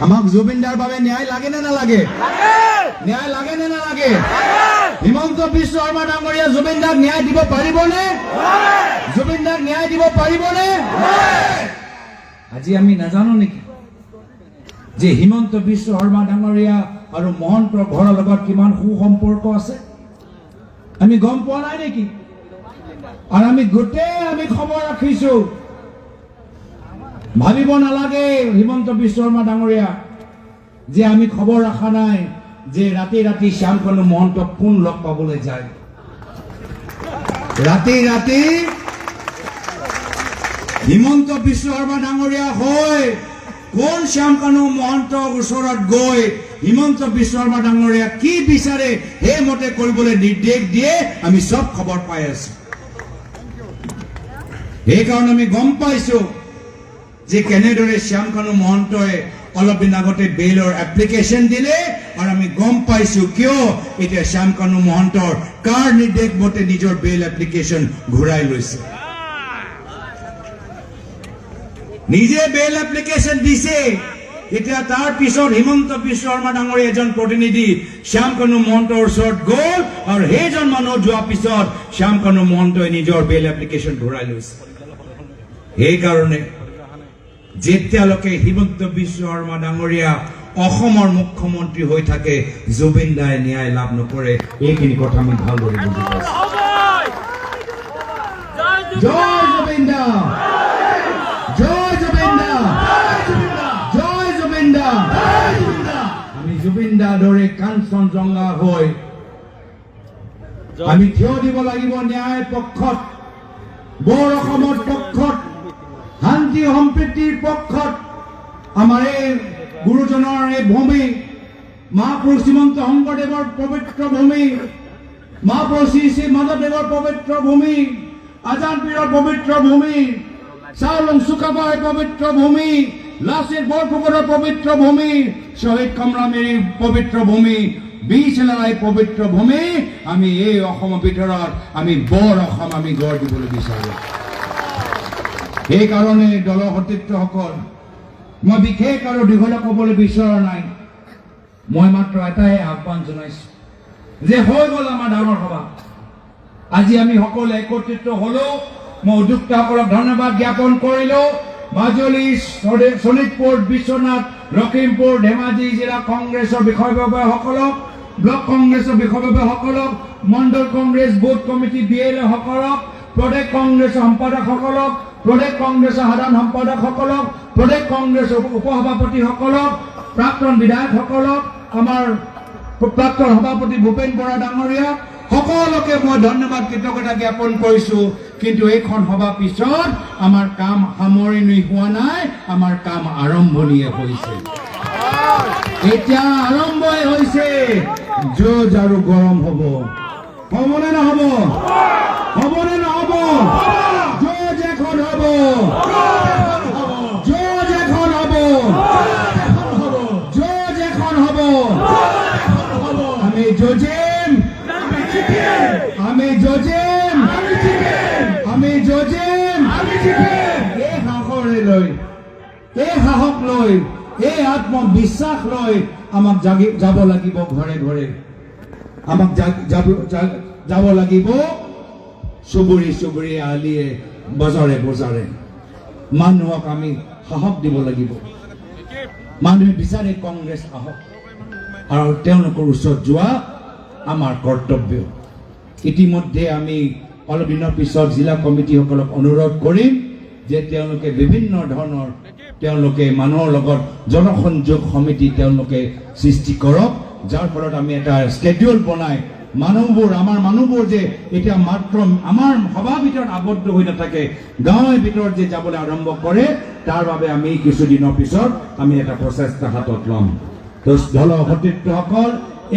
আমাক জুবিনদাৰ বাবে ন্যায় লাগে নে নালাগে? ন্যায় লাগে নে নালাগে? হিমন্ত বিশ্ব শৰ্মা ডাঙৰীয়া জুবিনদাক ন্যায় দিব পাৰিবনে? জুবিনদাক ন্যায় দিব পাৰিবনে? আজি আমি নাজানো নেকি যে হিমন্ত বিশ্ব শৰ্মা ডাঙৰীয়া আৰু মহন্তৰ ঘৰৰ লগত কিমান সুসম্পৰ্ক আছে? আমি গম পোৱা নাই নেকি? আৰু আমি গোটেই খবৰ ৰাখিছো। ভাবিব নালাগে হিমন্ত বিশ্ব শৰ্মা ডাঙৰীয়া যে আমি খবৰ ৰখা নাই যে ৰাতি ৰাতি শ্যামকানু মহন্তক কোন লগ পাবলৈ যায়। ৰাতি ৰাতি হিমন্ত বিশ্ব শৰ্মা ডাঙৰীয়া হৈ কোন শ্যামকানু মহন্তৰ ওচৰত গৈ হিমন্ত বিশ্ব শৰ্মা ডাঙৰীয়া কি বিচাৰে সেইমতে কৰিবলৈ নিৰ্দেশ দিয়ে আমি সব খবৰ পাই আছো। সেইকাৰণে আমি গম পাইছো যে কেনেদৰে শ্যামকানু মহন্তই অলপ দিন আগতে বেইলৰ এপ্লিকেশ্যন দিলে আৰু আমি গম পাইছো কিয় এতিয়া শ্যামকানু মহন্তৰ কাৰ নিৰ্দেশ মতে নিজৰ বেইল এপ্লিকেশ্যন ঘূৰাই লৈছে। নিজে বেইল এপ্লিকেশ্যন দিছে, এতিয়া তাৰ পিছত হিমন্ত বিশ্ব শৰ্মা ডাঙৰীয়া এজন প্ৰতিনিধি শ্যামকানু মহন্তৰ ওচৰত গ'ল আৰু সেইজন মানুহ যোৱাৰ পিছত শ্যামকানু মহন্তই নিজৰ বেইল এপ্লিকেশ্যন ঘূৰাই লৈছে। সেইকাৰণে যেতিয়ালৈকে হিমন্ত বিশ্ব শৰ্মা ডাঙৰীয়া অসমৰ মুখ্যমন্ত্ৰী হৈ থাকে জুবিন দাই ন্যায় লাভ নকৰে। এইখিনি কথা আমি ভালদৰে বুজি পাইছো। জয় জুবিন দা, জয় জুবিন দা, জয় জুবিন দা। আমি জুবিন দাৰ দৰে কাঞ্চনজংঘা হৈ আমি থিয় দিব লাগিব ন্যায় পক্ষত, বৰ অসমৰ পক্ষত, শান্তি সম্প্ৰীতিৰ পক্ষত। আমাৰ এই গুৰুজনৰ এই ভূমি, মহাপুৰুষ শ্ৰীমন্ত শংকৰদেৱৰ পবিত্ৰ ভূমি, মহাপুৰুষ শ্ৰী শ্ৰী মাধৱদেৱৰ পবিত্ৰ ভূমি, আজান পীৰৰ পবিত্ৰ ভূমি, চাওলুং চুকাফাৰ পবিত্ৰ ভূমি, লাচিত বৰফুকনৰ পবিত্ৰ ভূমি, শ্বহীদ কামৰামেৰীৰ পবিত্ৰ ভূমি, বীৰ চেলাৰায় পবিত্ৰ ভূমি। আমি এই অসমৰ ভিতৰত আমি বৰ অসম আমি গঢ় দিবলৈ বিচাৰো। সেইকাৰণে দলৰ সতীৰ্থসকল, মই বিশেষ আৰু দীঘলে ক'বলৈ বিচৰা নাই। মই মাত্ৰ এটাই আহ্বান জনাইছো যে হৈ গ'ল আমাৰ ডাঙৰ সভা, আজি আমি সকলোৱে একত্ৰিত হলো। মই উদ্যোক্তাসকলক ধন্যবাদ জ্ঞাপন কৰিলো। মাজুলী, শোণিতপুৰ, বিশ্বনাথ, লখিমপুৰ, ধেমাজি জিলা কংগ্ৰেছৰ বিষয়ববীয়াসকলক, ব্লক কংগ্ৰেছৰ বিষয়ববীয়াসকলক, মণ্ডল কংগ্ৰেছ বুথ কমিটি BLA সকলক, প্ৰদেশ কংগ্ৰেছৰ সম্পাদকসকলক, প্ৰদেশ কংগ্ৰেছৰ সাধাৰণ সম্পাদকসকলক, প্ৰদেশ কংগ্ৰেছৰ উপসভাপতিসকলক, প্ৰাক্তন বিধায়কসকলক, আমাৰ প্ৰাক্তন সভাপতি ভূপেন বৰা ডাঙৰীয়া সকলোকে মই ধন্যবাদ কৃতজ্ঞতা জ্ঞাপন কৰিছো। কিন্তু এইখন সভা পিছত আমাৰ কাম সামৰণি হোৱা নাই, আমাৰ কাম আৰম্ভণিয়ে হৈছে। এতিয়া আৰম্ভই হৈছে। যুঁজ আৰু গৰম হ'ব, হ'বনে নহ'ব? হ'বনে নহ'ব? যুঁজ এখন হ'ব, যুঁজ এখন হ'ব, যুঁজ এখন হ'ব। আমি যুঁজিম, আমি যুঁজিম, আমি যুঁজিম। এই সাহসৰে লৈ, এই সাহস লৈ, এই আত্মবিশ্বাস লৈ আমাক যাব লাগিব ঘৰে ঘৰে, আমাক যাব লাগিব চুবুৰী চুবুৰী, আলিয়ে বজাৰে বজাৰে। মানুহক আমি সাহস দিব লাগিব। মানুহে বিচাৰে কংগ্ৰেছ আহক আৰু তেওঁলোকৰ ওচৰত যোৱা আমাৰ কৰ্তব্য। ইতিমধ্যে আমি অলপ দিনৰ পিছত জিলা কমিটিসকলক অনুৰোধ কৰিম যে তেওঁলোকে বিভিন্ন ধৰণৰ তেওঁলোকে মানুহৰ লগত জনসংযোগ সমিতি তেওঁলোকে সৃষ্টি কৰক, যাৰ ফলত আমি এটা স্কেডিউল বনাই মানুহবোৰ, আমাৰ মানুহবোৰ যে এতিয়া মাত্ৰ আমাৰ সভা ভিতৰত আবদ্ধ হৈ নাথাকে, গাঁৱৰ ভিতৰত যে যাবলৈ আৰম্ভ কৰে, তাৰ বাবে আমি কিছুদিনৰ পিছত আমি এটা প্ৰচেষ্টা হাতত ল'ম। দলৰ সতীৰ্থসকল,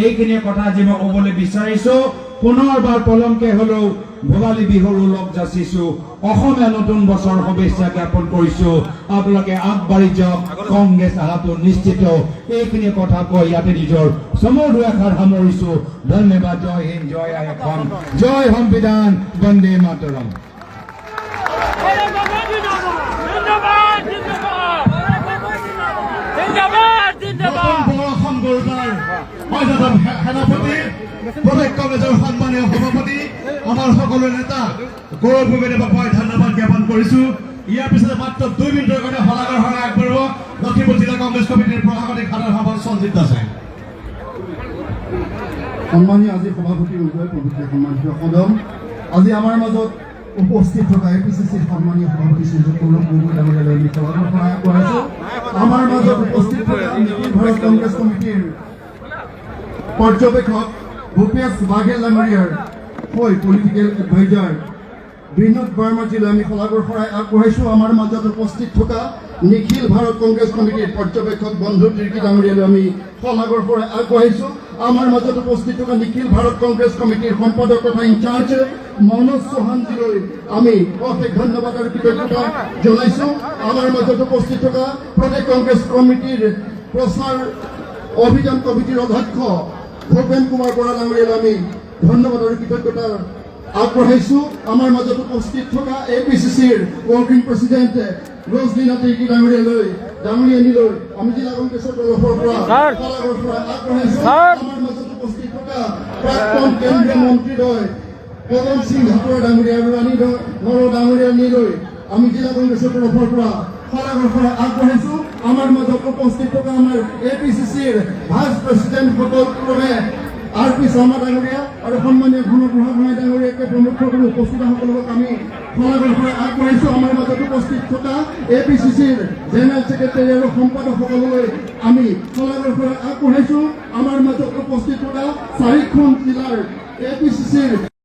এইখিনি কথা আজি মই ক'বলৈ বিচাৰিছো। পুনৰবাৰ পলমকে হ'লেও ভোগালী বিহুৰ ওলগ যাচিছো, অসমীয়া নতুন বছৰ শুভেচ্ছা জ্ঞাপন কৰিছো। আপোনালোকে আগবাঢ়ি যাওক, কংগ্ৰেছ অহাটো নিশ্চিত। এইখিনি কথা কৈ ইয়াতে নিজৰ চমু দুআষাৰ সামৰিছো। ধন্যবাদ। জয় হিন্দ, জয় অসম, জয় সংবিধান, বন্দে মাতৰম। জিন্দাবাদ, জিন্দাবাদ, জিন্দাবাদ। নতুন বৰ অসম গঢ়াৰ অন্যতম সেনাপতি প্ৰদেশ কংগ্ৰেছৰ সন্মানীয় সভাপতি আমাৰ সকলো নেতা গৌৰৱ গগৈদেৱক মই ধন্যবাদ জ্ঞাপন কৰিছো। ইয়াৰ পিছতে মাত্ৰ 2 মিনিটৰ কাৰণে শলাগৰ শৰাই আগবঢ়াব লখিমপুৰ জিলা কংগ্ৰেছ কমিটিৰ প্ৰশাসনিক সাধাৰণ সম্পাদক সঞ্জিত দাসে। সন্মানীয় আজি সভাপতি উদয় প্ৰভৃতি সন্মানিত সদন, আজি আমাৰ মাজত উপস্থিত থকা APCCৰ সন্মানীয় সভাপতি শ্ৰীযুত গৌৰৱ গগৈ ডাঙৰীয়ালৈ আমি শলাগৰ শৰাই আগবঢ়াইছোঁ। আমাৰ মাজত উপস্থিত থকা নিখিল ভাৰত কংগ্ৰেছ কমিটিৰ পৰ্যবেক্ষক ভূপেশ বাঘেল ডাঙৰীয়াৰ হৈ পলিটিকেল এডভাইজাৰ বিনোদ বাৰ্মাজীলৈ আমি শলাগৰ শৰাই আগবঢ়াইছোঁ। আমাৰ মাজত উপস্থিত থকা নিখিল ভাৰত কংগ্ৰেছ কমিটিৰ পৰ্যবেক্ষক বন্ধু তিৰ্কী ডাঙৰীয়ালৈ আমি শলাগৰ শৰাই আগবঢ়াইছোঁ। আমাৰ মাজত উপস্থিত থকা নিখিল ভাৰত কংগ্ৰেছ কমিটিৰ সম্পাদক তথা ইনচাৰ্জ মনোজ চৌহানজীলৈ আমি অশেষ ধন্যবাদ আৰু কৃতজ্ঞতা জনাইছোঁ। আমাৰ মাজত উপস্থিত থকা প্ৰদেশ কংগ্ৰেছ কমিটিৰ প্ৰচাৰ অভিযান কমিটিৰ অধ্যক্ষ ভূপেন কুমাৰ বৰা ডাঙৰীয়ালৈ আমি ধন্যবাদ আৰু কৃতজ্ঞতা আগবঢ়াইছোঁ। আমাৰ মাজত উপস্থিত থকা APCCৰ ৱৰ্কিং প্ৰেচিডেণ্ট ৰজনীনা তিৰ্কী ডাঙৰীয়ালৈ আমি জিলা কংগ্ৰেছৰ তৰফৰ পৰা শলাগৰ শৰাই আগবঢ়াইছোঁ। আমাৰ মাজত উপস্থিত থকা প্ৰাক্তন কেন্দ্ৰীয় মন্ত্ৰীদ্বয় পৱন সিং হাতৰা ডাঙৰীয়া আৰু ৰাণী নৰ ডাঙৰীয়ালৈ আমি জিলা কংগ্ৰেছৰ তৰফৰ পৰা শলাগৰ শৰাই আগবঢ়াইছোঁ। আমাৰ মাজত উপস্থিত থকা আমাৰ APCCৰ ভাইচ প্ৰেচিডেণ্টসকল ক্ৰমে RP শৰ্মা ডাঙৰীয়া আৰু সন্মানীয় ঘনপ্ৰসাদ গোহাঁই ডাঙৰীয়াকে প্ৰমুখসকলে উপস্থিত সকলোক আমি শলাগৰ শৰাই আগবঢ়াইছোঁ। আমাৰ মাজত উপস্থিত থকা APCCৰ জেনেৰেল ছেক্ৰেটাৰী আৰু সম্পাদকসকললৈ আমি শলাগৰ শৰাই আগবঢ়াইছোঁ। আমাৰ মাজত উপস্থিত থকা 4খন জিলাৰ APCCৰ